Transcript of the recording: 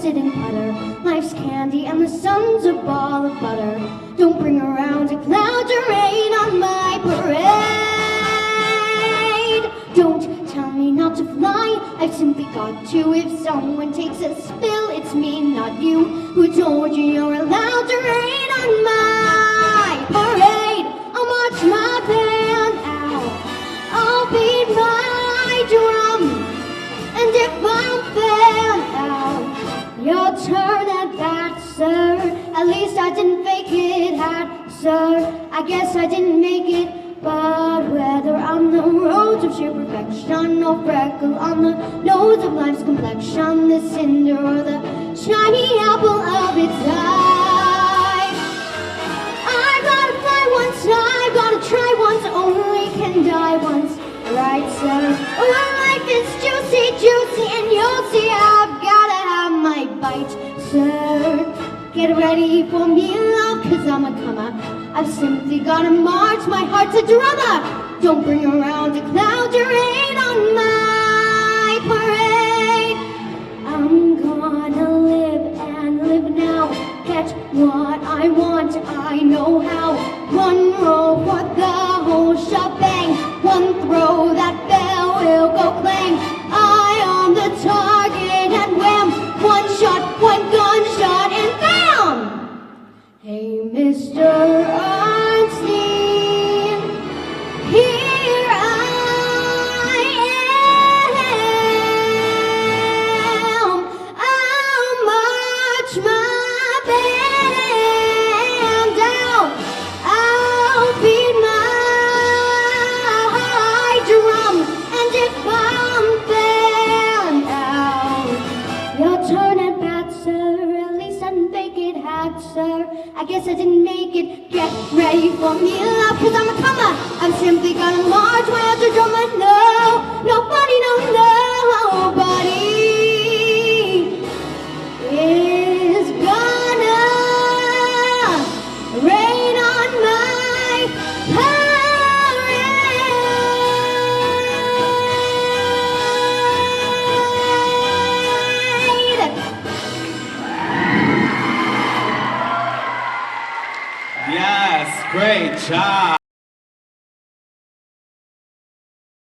sit and putter. Life's candy and the sun's a ball of butter. Don't bring around a cloud or rain on my parade. Don't tell me not to fly, I've simply got to. If someone takes a spill, it's me, not you. Who told you you're allowed to rain on my parade? I'll march my band out, I'll beat my drum. And if I'm found out, your turn at bat, sir. At least I didn't fake it, hat, sir. I guess I didn't make it, but whether I'm the road of sheer perfection or freckle on the nose of life's complexion, the cinder or the shiny apple of its eye, I gotta fly once, I gotta try once, only can die once. Right, sir. Oh, life is juicy, juicy, and you'll see I've gotta have my bite, sir. Get ready for me, love, cause I'm a comer. I've simply gotta march, my heart's a drummer. Don't bring around a cloud to rain on my parade. I'm gonna live and live now. Get what I want, I know how. One roll for the whole shebang. One throw, that bell will go clang. Eye on the target and wham! One shot, one gunshot, and bam! Hey, Mr. Einstein, here I am. I'll march my band out. I'll beat my drum, and if I'm found out, your turn at bat, sir. At least I didn't fake it, hat, sir. I guess I didn't make it. Get ready for me, love, cause I'm a comer. I'm simply gonna march my other drummer. No, nobody, no, nobody is gonna rain on my parade. Yes, great job.